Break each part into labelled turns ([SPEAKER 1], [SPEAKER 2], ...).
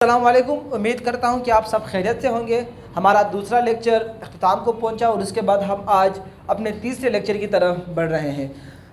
[SPEAKER 1] अस्सलाम वालेकुम। उम्मीद करता हूँ कि आप सब खैरियत से होंगे। हमारा दूसरा लेक्चर अख्ताम को पहुँचा और उसके बाद हम आज अपने तीसरे लेक्चर की तरफ बढ़ रहे हैं।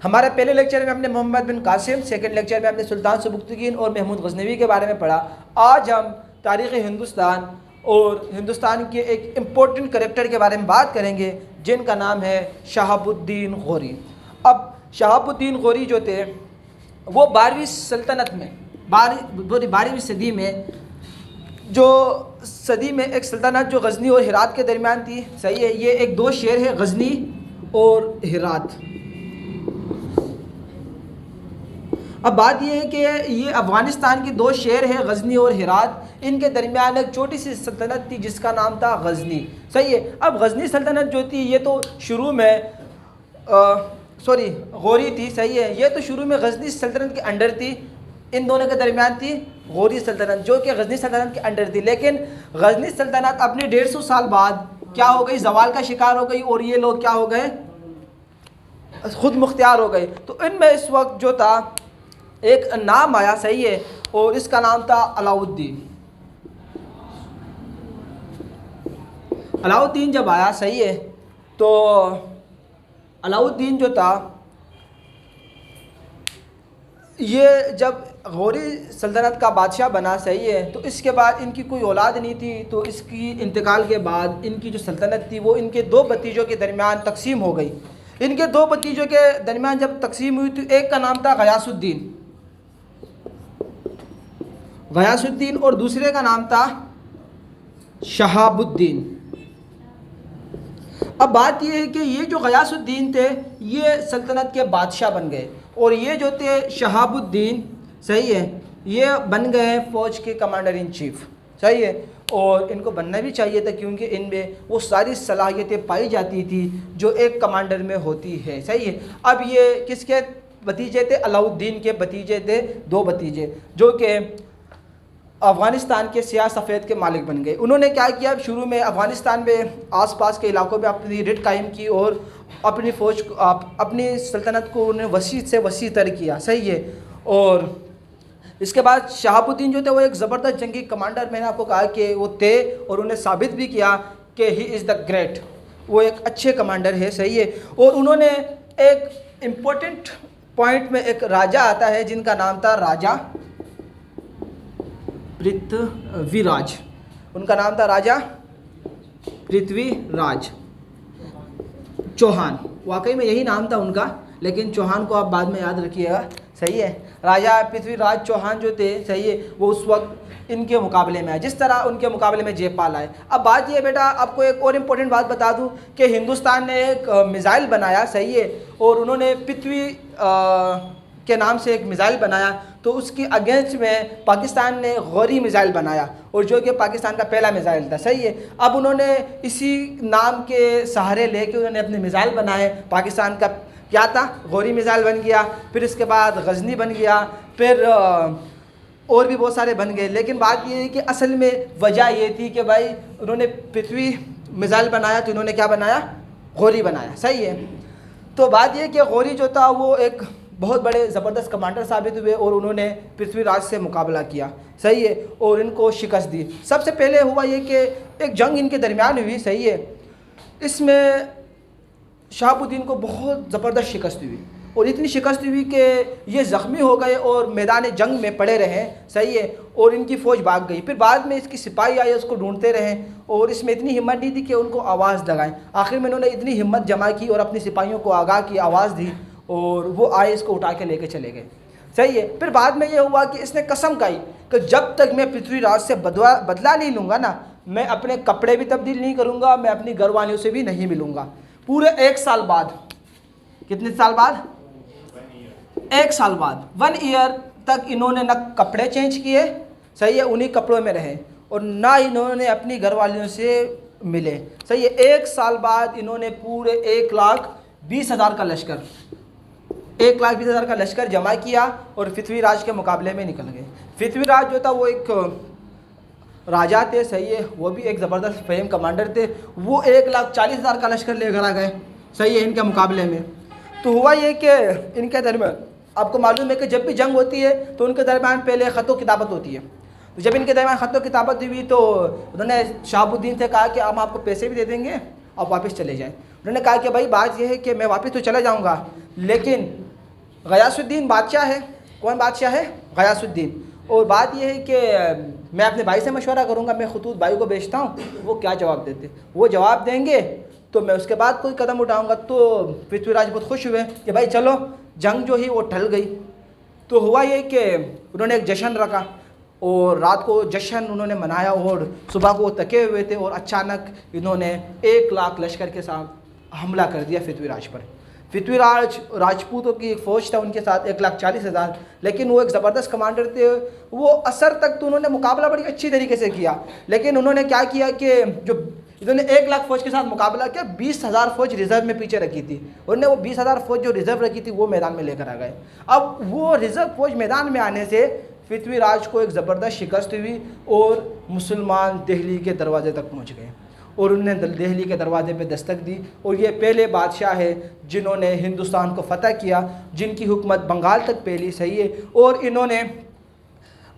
[SPEAKER 1] हमारे पहले लेक्चर में हमने मोहम्मद बिन कासिम, सेकंड लेक्चर में हमने सुल्तान सुबुक्तगीन और महमूद गज़नवी के बारे में पढ़ा। आज हम तारीख़ हिंदुस्तान और हिंदुस्तान के एक इम्पोर्टेंट करेक्टर के बारे में बात करेंगे जिनका नाम है शहाबुद्दीन गौरी। अब शहाबुद्दीन गौरी जो थे वो 12वीं सल्तनत में 12वीं सदी में एक सल्तनत जो गज़नी और हिरात के दरमियान थी। सही है, ये एक दो शहर है, गज़नी और हिरात। अब बात ये है कि ये अफ़गानिस्तान के दो शहर हैं, गज़नी और हिरात। इनके दरमियान एक छोटी सी सल्तनत थी जिसका नाम था गज़नी। सही है। अब गज़नी सल्तनत जो थी ये तो शुरू में गौरी थी। सही है, ये तो शुरू में गज़नी सल्तनत के अंडर थी। इन दोनों के दरमियान थी गौरी सल्तनत जो कि गज़नी सल्तनत के अंडर थी। लेकिन गज़नी सल्तनत अपने 150 साल बाद क्या हो गई, ज़वाल का शिकार हो गई और ये लोग क्या हो गए, ख़ुद मुख्तियार हो गए। तो इनमें इस वक्त जो था एक नाम आया। सही है, और इसका नाम था अलाउद्दीन। अलाउद्दीन जब आया, सही है, तो अलाउद्दीन जो था ये जब गौरी सल्तनत का बादशाह बना। सही है, तो इसके बाद इनकी कोई औलाद नहीं थी। तो इसकी इंतकाल के बाद इनकी जो सल्तनत थी वो इनके दो भतीजों के दरमियान तकसीम हो गई। इनके दो भतीजों के दरमियान जब तकसीम हुई तो एक का नाम था गयासुद्दीन और दूसरे का नाम था शहाबुद्दीन। अब बात यह है कि ये जो गयासुद्दीन थे ये सल्तनत के बादशाह बन गए और ये जो थे शहाबुद्दीन, सही है, ये बन गए फ़ौज के कमांडर इन चीफ़। सही है, और इनको बनना भी चाहिए था क्योंकि इनमें वो सारी सलाहियतें पाई जाती थी जो एक कमांडर में होती है। सही है। अब ये किसके भतीजे थे, अलाउद्दीन के भतीजे थे, दो भतीजे जो कि अफ़गानिस्तान के सियाह सफ़ेद के मालिक बन गए। उन्होंने क्या किया, शुरू में अफ़गानिस्तान में आसपास के इलाकों में अपनी रिट कायम की और अपनी फ़ौज को अपनी सल्तनत को उन्होंने वसी से वसी तर किया। सही है, और इसके बाद शहाबुद्दीन जो थे वो एक ज़बरदस्त जंगी कमांडर, मैंने आपको कहा कि वो थे और उन्हें साबित भी किया कि ही इज़ द ग्रेट, वो एक अच्छे कमांडर है। सही है, और उन्होंने एक इम्पोर्टेंट पॉइंट में एक राजा आता है जिनका नाम था राजा पृथ्वीराज। उनका नाम था राजा पृथ्वीराज चौहान। वाकई में यही नाम था उनका, लेकिन चौहान को आप बाद में याद रखिएगा। सही है, राजा पृथ्वीराज चौहान जो थे, सही है, वो उस वक्त इनके मुकाबले में आए जिस तरह उनके मुकाबले में जयपाल आए। अब बात ये बेटा, आपको एक और इम्पोर्टेंट बात बता दूं कि हिंदुस्तान ने एक मिज़ाइल बनाया। सही है, और उन्होंने पृथ्वी के नाम से एक मिज़ाइल बनाया। तो उसकी अगेंस्ट में पाकिस्तान ने गौरी मिज़ाइल बनाया और जो कि पाकिस्तान का पहला मिज़ाइल था। सही है, अब उन्होंने इसी नाम के सहारे लेके उन्होंने अपने मिज़ाइल बनाए। पाकिस्तान का क्या था, गौरी मिज़ाइल बन गया, फिर इसके बाद गज़नी बन गया, फिर और भी बहुत सारे बन गए। लेकिन बात ये है कि असल में वजह ये थी कि भाई उन्होंने पृथ्वी मिज़ाइल बनाया तो उन्होंने क्या बनाया, गौरी बनाया। सही है, तो बात ये कि गौरी जो था वो एक बहुत बड़े ज़बरदस्त कमांडर साबित हुए और उन्होंने पृथ्वीराज से मुकाबला किया। सही है, और इनको शिकस्त दी। सबसे पहले हुआ ये कि एक जंग इनके दरमियान हुई। सही है, इसमें शहाबुद्दीन को बहुत ज़बरदस्त शिकस्त हुई और इतनी शिकस्त हुई कि ये ज़ख्मी हो गए और मैदान जंग में पड़े रहे। सही है, और इनकी फ़ौज भाग गई। फिर बाद में इसकी सिपाही आए, उसको ढूंढते रहे और इसमें इतनी हिम्मत नहीं थी कि उनको आवाज़ लगाएं। आखिर में उन्होंने इतनी हिम्मत जमा की और अपनी सिपाहियों को आगाह की, आवाज़ दी और वो आए, इसको उठा के लेके चले गए। सही है, फिर बाद में ये हुआ कि इसने कसम खाई कि जब तक मैं पृथ्वीराज से बदला नहीं लूँगा ना, मैं अपने कपड़े भी तब्दील नहीं करूँगा, मैं अपनी घरवालियों से भी नहीं मिलूँगा। पूरे 1 साल बाद, कितने साल बाद, 1 साल बाद, 1 ईयर तक इन्होंने न कपड़े चेंज किए। सही है, उन्हीं कपड़ों में रहे और ना इन्होंने अपनी घरवालियों से मिले। सही है, 1 साल बाद इन्होंने पूरे 1,20,000 का लश्कर 1,20,000 का लश्कर जमा किया और पृथ्वीराज के मुकाबले में निकल गए। पृथ्वीराज जो था वो एक राजा थे। सही है, वो भी एक ज़बरदस्त फेम कमांडर थे। वो 1,40,000 का लश्कर लेकर आ गए। सही है, इनके मुकाबले में। तो हुआ ये कि इनके दरमियान आपको मालूम है कि जब भी जंग होती है तो उनके दरमियान पहले ख़त व किताबत होती है। तो जब इनके दरमियान ख़त किताबत हुई तो उन्होंने शहाबुद्दीन से कहा कि हम आपको पैसे भी दे देंगे, आप वापस चले जाएँ। उन्होंने कहा कि भाई बात यह है कि मैं वापस तो चला जाऊँगा, लेकिन गयासुद्दीन बादशाह है। कौन बादशाह है? गयासुद्दीन। और बात यह है कि मैं अपने भाई से मशवरा करूँगा, मैं खतूत भाई को भेजता हूँ, वो क्या जवाब देते, वो जवाब देंगे तो मैं उसके बाद कोई कदम उठाऊँगा। तो पृथ्वीराज बहुत खुश हुए कि भाई चलो, जंग जो ही वो टल गई। तो हुआ ये कि उन्होंने एक जश्न रखा और रात को जश्न उन्होंने मनाया और सुबह को वो थके हुए थे और अचानक इन्होंने 1 लाख लश्कर के साथ हमला कर दिया पृथ्वीराज पर। पृथ्वीराज राजपूतों की एक फ़ौज था, उनके साथ 1,40,000, लेकिन वो एक ज़बरदस्त कमांडर थे। वो असर तक तो उन्होंने मुकाबला बड़ी अच्छी तरीके से किया, लेकिन उन्होंने क्या किया कि जो इन्होंने 1 लाख फ़ौज के साथ मुकाबला किया, 20,000 फ़ौज रिज़र्व में पीछे रखी थी। उन्होंने वो 20,000 फ़ौज जो रिज़र्व रखी थी वो मैदान में लेकर आ गए। अब वो रिज़र्व फ़ौज मैदान में आने से पृथ्वीराज को एक ज़बरदस्त शिकस्त हुई और मुसलमान दिल्ली के दरवाजे तक पहुँच गए और उन्होंने दिल्ली के दरवाजे पे दस्तक दी। और ये पहले बादशाह है जिन्होंने हिंदुस्तान को फ़तह किया, जिनकी हुकूमत बंगाल तक फैली, सही है। और इन्होंने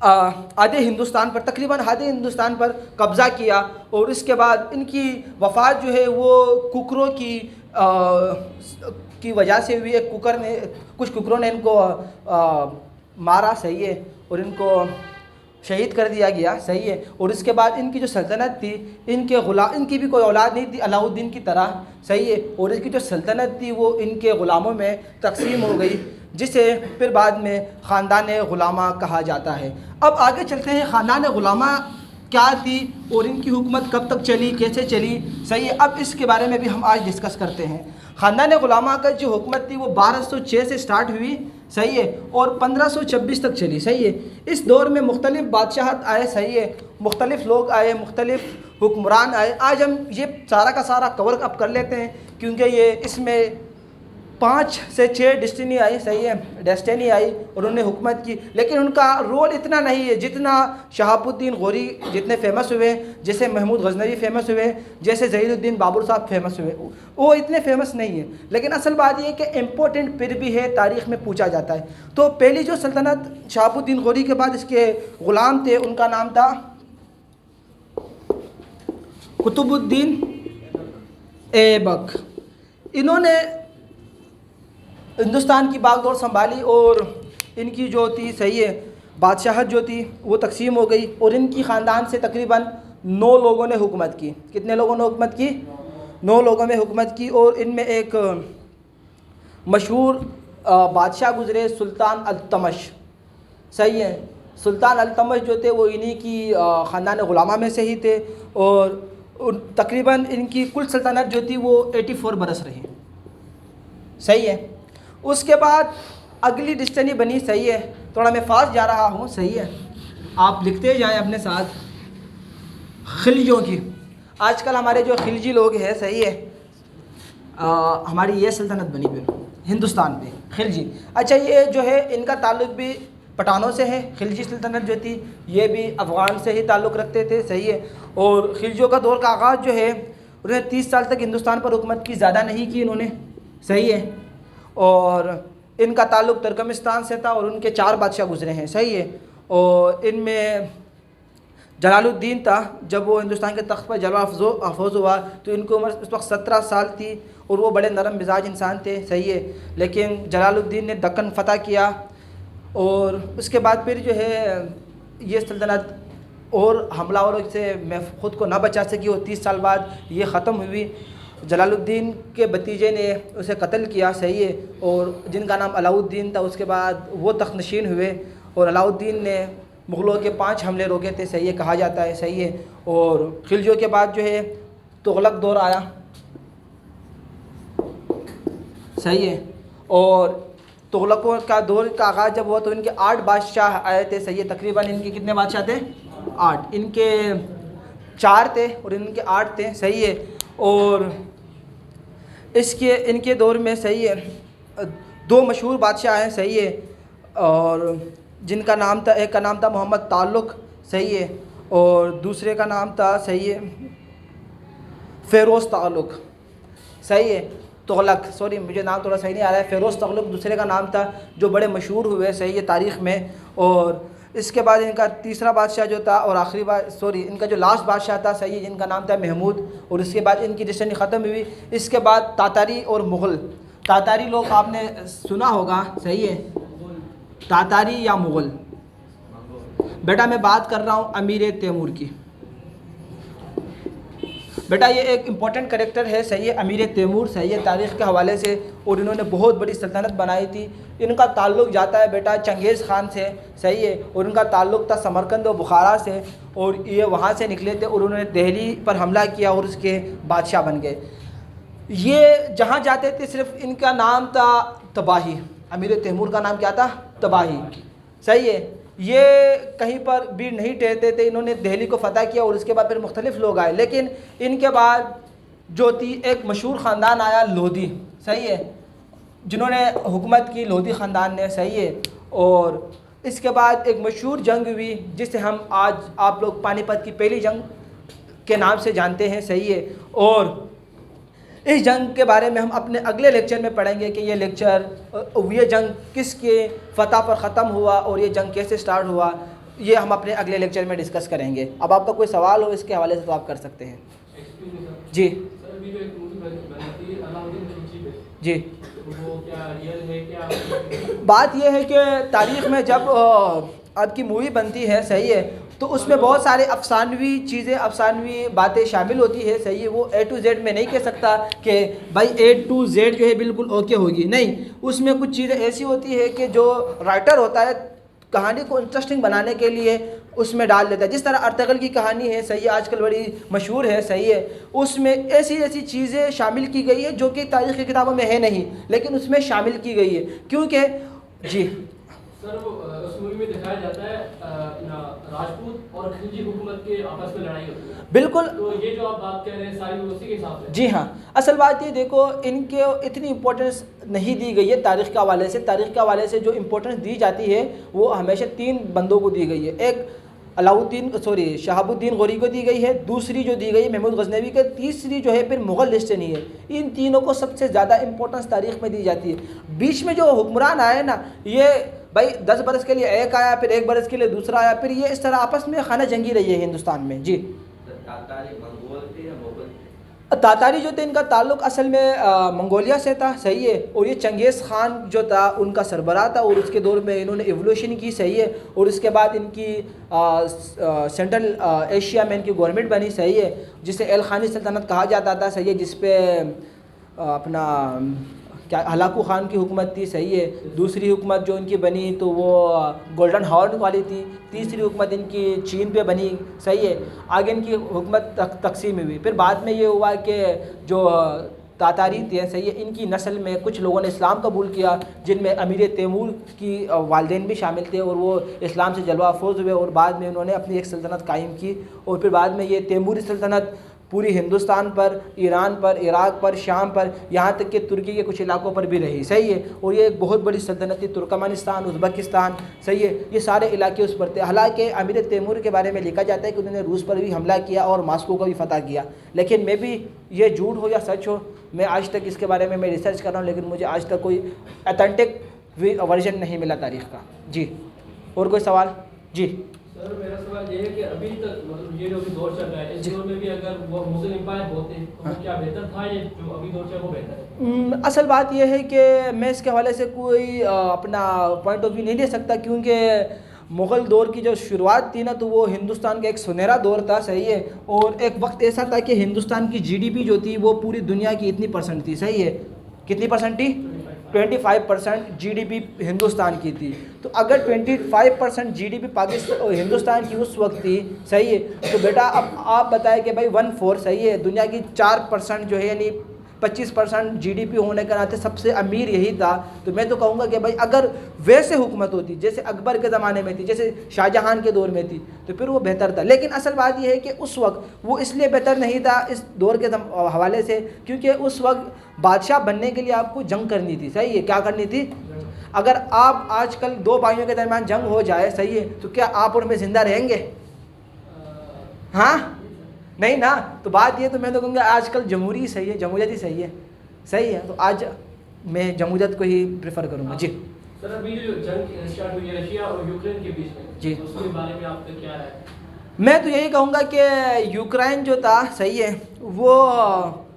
[SPEAKER 1] आधे हिंदुस्तान पर, तकरीबन आधे हिंदुस्तान पर कब्ज़ा किया। और इसके बाद इनकी वफ़ात जो है वो कुकरों की वजह से हुई है। कुछ कुकरों ने इनको मारा, सही है, और इनको शहीद कर दिया गया, सही है। और इसके बाद इनकी जो सल्तनत थी, इनकी भी कोई औलाद नहीं थी अलाउद्दीन की तरह, सही है। और इसकी जो सल्तनत थी वो इनके ग़ुलामों में तकसीम हो गई, जिसे फिर बाद में ख़ानदान ग़ुलामा कहा जाता है। अब आगे चलते हैं, ख़ानदान ग़ुलामा क्या थी और इनकी हुकूमत कब तक चली, कैसे चली, सही है। अब इसके बारे में भी हम आज डिस्कस करते हैं। ख़ानदान ग़ुलामा का जो हुकूमत थी वो 1206 से स्टार्ट हुई, सही है, और 1526 तक चली, सही है। इस दौर में मुख्तलिफ़ बादशाहत आए, सही है, मुख्तलिफ़ लोग आए, मुख्तलिफ़ हुक्मरान आए। आज हम ये सारा का सारा कवर अप कर लेते हैं, क्योंकि ये इसमें 5 से 6 डेस्टिनी आई, सही है, डेस्टिनी आई और उन्होंने हुकूमत की। लेकिन उनका रोल इतना नहीं है जितना शहाबुद्दीन गौरी जितने फेमस हुए, जैसे महमूद गजनवी फेमस हुए, जैसे ज़हीरुद्दीन बाबर साहब फेमस हुए, वो इतने फेमस नहीं है। लेकिन असल बात यह है कि इम्पोर्टेंट फिर भी है, तारीख़ में पूछा जाता है। तो पहली जो सल्तनत शहाबुद्दीन गौरी के बाद इसके ग़ुलाम थे, उनका नाम था कुतुबुद्दीन ऐबक। इन्होंने हिंदुस्तान की बागडोर संभाली और इनकी जो थी, सही है, बादशाहत जो थी वो तकसीम हो गई और इनकी ख़ानदान से तकरीबन 9 लोगों ने हुकूमत की। कितने लोगों ने हुकूमत की? 9 लोगों ने हुकूमत की। और इनमें एक मशहूर बादशाह गुज़रे, सुल्तान अल्तमश, सही है। सुल्तान अल्तमश जो थे वो इन्हीं की ख़ानदान ग़ुलामा में से ही थे और तकरीबन इनकी कुल सल्तनत जो थी वो 84 बरस रही, सही है। उसके बाद अगली डिस्टनी बनी, सही है, थोड़ा मैं फास्ट जा रहा हूँ, सही है, आप लिखते जाएं अपने साथ, खिलजियों की। आजकल हमारे जो खिलजी लोग हैं, सही है, हमारी ये सल्तनत बनी फिर हिंदुस्तान पे, खिलजी। अच्छा, ये जो है इनका ताल्लुक़ भी पठानों से है। खिलजी सल्तनत जो थी ये भी अफ़गान से ही ताल्लुक़ रखते थे, सही है। और खिलजियों का दौर का आगाज़ जो है उन्होंने 30 साल तक हिंदुस्तान पर हुकूमत की, ज़्यादा नहीं की इन्होंने, सही है। और इनका ताल्लुक़ तुर्कमेनिस्तान से था और उनके 4 बादशाह गुज़रे हैं, सही है। और इनमें जलालुद्दीन था, जब वो हिंदुस्तान के तख्त पर जलवा अफरोज़ हुआ तो इनकी उम्र उस वक्त 17 साल थी और वो बड़े नरम मिजाज इंसान थे, सही है। लेकिन जलालुद्दीन ने दक्कन फ़तह किया और उसके बाद फिर जो है ये सल्तनत और हमलावरों से मैं ख़ुद को ना बचा सकी और 30 साल बाद ये ख़त्म हुई। जलालुद्दीन के भतीजे ने उसे कत्ल किया, सही है, और जिनका नाम अलाउद्दीन था, उसके बाद वो तख्तनशीन हुए और अलाउद्दीन ने मुग़लों के 5 हमले रोके थे, सही है, कहा जाता है, सही है। और खिलजियों के बाद जो है तुगलक दौर आया, सही है। और तुगलकों का दौर का आगाज़ जब हुआ तो इनके 8 बादशाह आए थे, सही है। तकरीबन इनके कितने बादशाह थे? 8। इनके 4 थे और इनके 8 थे, सही है। और इनके दौर में, सही है, 2 मशहूर बादशाह हैं, सही है, और जिनका नाम था, एक का नाम था मोहम्मद ताल्लुक़, सही है, और दूसरे का नाम था, सही है, फ़िरोज़ ताल्लुक़, सही है। तुगलक, सॉरी मुझे नाम थोड़ा सही नहीं आ रहा है, फ़िरोज़ ताल्लुक़ दूसरे का नाम था जो बड़े मशहूर हुए, सही है, तारीख़ में। और इसके बाद इनका तीसरा बादशाह जो था और इनका जो लास्ट बादशाह था, सही है, जिनका नाम था महमूद, और इसके बाद इनकी डिस्टेंस ख़त्म हुई। इसके बाद तातारी और मुग़ल। तातारी लोग आपने सुना होगा, सही है, तातारी या मुग़ल। बेटा मैं बात कर रहा हूँ अमीर तैमूर की। बेटा ये एक इम्पॉर्टेंट करेक्टर है, सही है, अमीर तैमूर, सही है, तारीख़ के हवाले से, और इन्होंने बहुत बड़ी सल्तनत बनाई थी। इनका ताल्लुक़ जाता है बेटा चंगेज़ ख़ान से, सही है, और इनका ताल्लुक़ था समरकंद और बुखारा से, और ये वहाँ से निकले थे और उन्होंने दिल्ली पर हमला किया और उसके बादशाह बन गए। ये जहाँ जाते थे सिर्फ इनका नाम था तबाही। अमीर तैमूर का नाम क्या था? तबाही, सही है। ये कहीं पर भी नहीं ठहरते थे। इन्होंने दिल्ली को फ़तह किया और उसके बाद फिर मुख्तलिफ़ लोग आए, लेकिन इनके बाद जो थी एक मशहूर ख़ानदान आया लोधी, सही है, जिन्होंने हुकूमत की, लोधी ख़ानदान ने, सही है। और इसके बाद एक मशहूर जंग हुई जिसे हम आज आप लोग पानीपत की पहली जंग के नाम से जानते हैं, सही है। और इस जंग के बारे में हम अपने अगले लेक्चर में पढ़ेंगे कि ये जंग किसके फ़तह पर ख़त्म हुआ और ये जंग कैसे स्टार्ट हुआ, ये हम अपने अगले लेक्चर में डिस्कस करेंगे। अब आपका कोई सवाल हो इसके हवाले से तो आप कर सकते हैं। जी जी, बात यह है कि तारीख़ में जब आपकी मूवी बनती है, सही है, तो उसमें बहुत सारे अफसानवी चीज़ें, अफसानवी बातें शामिल होती है, सही है। वो A to Z में नहीं कह सकता कि भाई A to Z जो है बिल्कुल ओके होगी, नहीं, उसमें कुछ चीज़ें ऐसी होती है कि जो राइटर होता है कहानी को इंटरेस्टिंग बनाने के लिए उसमें डाल देता है। जिस तरह अर्तगल की कहानी है, सही है, आजकल बड़ी मशहूर है, सही है, उसमें ऐसी ऐसी चीज़ें शामिल की गई है जो कि तारीख़ की किताबों में है नहीं, लेकिन उसमें शामिल की गई है, क्योंकि जी
[SPEAKER 2] सर वो उस मूवी में दिखाया जाता है राजपूत और खिलजी हुकूमत के आपस में लड़ाई होती है,
[SPEAKER 1] बिल्कुल।
[SPEAKER 2] तो ये जो आप बात कर रहे हैं सारी उसी के हिसाब से?
[SPEAKER 1] जी हाँ, असल बात ये देखो, इनके इतनी इम्पोर्टेंस नहीं दी गई है तारीख़ के हवाले से। तारीख़ के हवाले से जो इम्पोर्टेंस दी जाती है वो हमेशा 3 बंदों को दी गई है। एक शहाबुद्दीन गौरी को दी गई है, दूसरी जो दी गई है महमूद गजनवी को, तीसरी जो है फिर मुग़ल लिस्टनी है। इन तीनों को सबसे ज़्यादा इम्पोर्टेंस तारीख़ में दी जाती है। बीच में जो हुक्मरान आए ना, ये भाई 10 बरस के लिए एक आया, फिर 1 बरस के लिए दूसरा आया, फिर ये इस तरह आपस में खाना जंगी रही है हिंदुस्तान में। जी, तातारी जो थे इनका ताल्लुक़ असल में मंगोलिया से था, सही है, और ये चंगेज़ ख़ान जो था उनका सरबराह था, और उसके दौर में इन्होंने एवोल्यूशन की, सही है, और उसके बाद इनकी सेंट्रल एशिया में इनकी गवर्नमेंट बनी, सही है, जिसे एल खानी सल्तनत कहा जाता था, सही है, जिस पे अपना क्या हलाकू ख़ान की हुकूमत थी, सही है। दूसरी हुकूमत जो इनकी बनी तो वो गोल्डन हॉर्न वाली थी। तीसरी हुकूमत इनकी चीन पे बनी, सही है। आगे इनकी हुकूमत तकसीम हुई। फिर बाद में ये हुआ कि जो तातारी थे, सही है, इनकी नस्ल में कुछ लोगों ने इस्लाम कबूल किया, जिनमें अमीर तैमूर की वालिदैन भी शामिल थे, और वो इस्लाम से जलवा अफरोज़ हुए और बाद में उन्होंने अपनी एक सल्तनत कायम की। और फिर बाद में ये तैमूरी सल्तनत पूरी हिंदुस्तान पर, ईरान पर, इराक़ पर, शाम पर, यहाँ तक कि तुर्की के कुछ इलाकों पर भी रही, सही है। और ये एक बहुत बड़ी सल्तनत थी। तुर्कमानिस्तान, उज़्बेकिस्तान, सही है, ये सारे इलाके उस पर थे। हालांकि अमीर तैमूर के बारे में लिखा जाता है कि उन्होंने रूस पर भी हमला किया और मास्को का भी फ़तह किया, लेकिन मे भी ये झूठ हो या सच हो, मैं आज तक इसके बारे में मैं रिसर्च कर रहा हूँ, लेकिन मुझे आज तक कोई ऑथेंटिक वर्जन नहीं मिला तारीख़ का। जी, और कोई सवाल? जी
[SPEAKER 2] सर, मेरा सवाल ये है कि अभी तक मतलब ये जो अभी दौर चल रहा है, इस दौर में भी अगर वो मुग़ल एम्पायर होते तो क्या बेहतर था, या जो अभी दौर चल रहा है वो बेहतर है?
[SPEAKER 1] असल बात यह है कि मैं इसके हवाले से कोई अपना पॉइंट ऑफ व्यू नहीं ले सकता, क्योंकि मुग़ल दौर की जो शुरुआत थी ना, तो वो हिंदुस्तान का एक सुनहरा दौर था, सही है। और एक वक्त ऐसा था कि हिंदुस्तान की GDP जो थी वो पूरी दुनिया की इतनी परसेंट थी, सही है, कितनी परसेंट थी? 25% GDP हिंदुस्तान की थी। तो अगर 25% GDP पाकिस्तान हिंदुस्तान की उस वक्त थी, सही है, तो बेटा अब आप बताएं कि भाई 1/4, सही है, दुनिया की 4% जो है, यानी 25% GDP होने के नाते सबसे अमीर यही था। तो मैं तो कहूँगा कि भाई अगर वैसे हुकूमत होती जैसे अकबर के ज़माने में थी, जैसे शाहजहां के दौर में थी, तो फिर वो बेहतर था। लेकिन असल बात यह है कि उस वक्त वो इसलिए बेहतर नहीं था इस दौर के हवाले से, क्योंकि उस वक्त बादशाह बनने के लिए आपको जंग करनी थी, सही है। क्या करनी थी? अगर आप आजकल 2 भाइयों के दरमियान जंग हो जाए, सही है, तो क्या आप और मैं ज़िंदा रहेंगे? हाँ, नहीं ना। तो बात ये, तो मैं तो कहूँगा आजकल जमहूरी सही है, जमहूरियत ही सही है, सही है। तो आज मैं जमहूरियत को ही प्रेफर करूँगा। जी
[SPEAKER 2] सर, सर अभी जो जंग स्टार्ट हुई है रशिया और यूक्रेन के बीच में
[SPEAKER 1] जी।
[SPEAKER 2] तो उसके बारे में आपका क्या राय है?
[SPEAKER 1] मैं तो यही कहूँगा कि यूक्रेन जो था सही है वो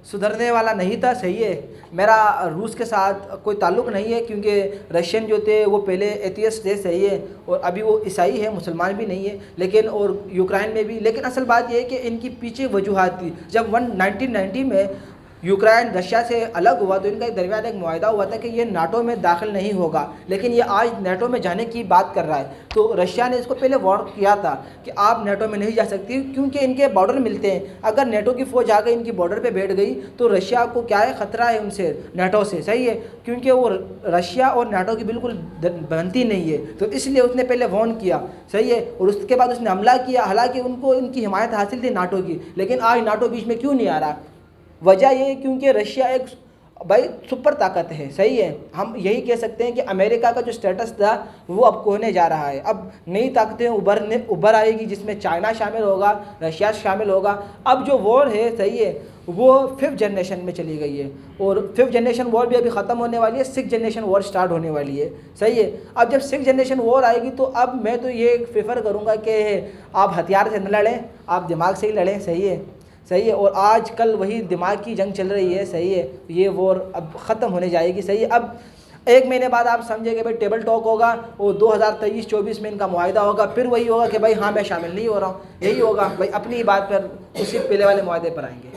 [SPEAKER 1] सुधरने वाला नहीं था, सही है। मेरा रूस के साथ कोई ताल्लुक़ नहीं है क्योंकि रशियन जो थे वो पहले एथियस्ट थे, सही है, और अभी वो ईसाई है, मुसलमान भी नहीं है, लेकिन और यूक्रेन में भी। लेकिन असल बात ये है कि इनकी पीछे वजूहात थी। जब 1990 में यूक्रेन रशिया से अलग हुआ तो इनका एक दरमियान एक मुआहदा हुआ था कि ये नाटो में दाखिल नहीं होगा, लेकिन ये आज नाटो में जाने की बात कर रहा है। तो रशिया ने इसको पहले वार्न किया था कि आप नाटो में नहीं जा सकती क्योंकि इनके बॉर्डर मिलते हैं। अगर नाटो की फ़ौज आकर इनकी बॉर्डर पे बैठ गई तो रशिया को क्या है, ख़तरा है उनसे, नाटो से, सही है, क्योंकि वो रशिया और नाटो की बिल्कुल बनती नहीं है। तो इसलिए उसने पहले वार्न किया, सही है, और उसके बाद उसने हमला किया। हालाँकि उनको इनकी हिमायत हासिल थी नाटो की, लेकिन आज नाटो बीच में क्यों नहीं आ रहा? वजह ये है क्योंकि रशिया एक भाई सुपर ताकत है, सही है। हम यही कह सकते हैं कि अमेरिका का जो स्टेटस था वो अब खोने जा रहा है। अब नई ताकतें उभर आएगी जिसमें चाइना शामिल होगा, रशिया शामिल होगा। अब जो वॉर है, सही है, वो 5th जनरेशन में चली गई है और 5th जनरेशन वॉर भी अभी ख़त्म होने वाली है, 6th जनरेशन वॉर स्टार्ट होने वाली है, सही है। अब जब 6th जनरेशन वॉर आएगी तो अब मैं तो ये प्रेफर करूँगा कि आप हथियार से न लड़ें, आप दिमाग से ही लड़ें, सही है, सही है। और आजकल वही दिमाग की जंग चल रही है, सही है। ये वॉर अब ख़त्म होने जाएगी, सही है। अब 1 महीने बाद आप समझेंगे भाई टेबल टॉक होगा और 2023-24 में इनका मुआहदा होगा, फिर वही होगा कि भाई हाँ मैं शामिल नहीं हो रहा हूँ, यही होगा भाई, अपनी बात पर उसी पहले वाले मुआहदे पर आएंगे।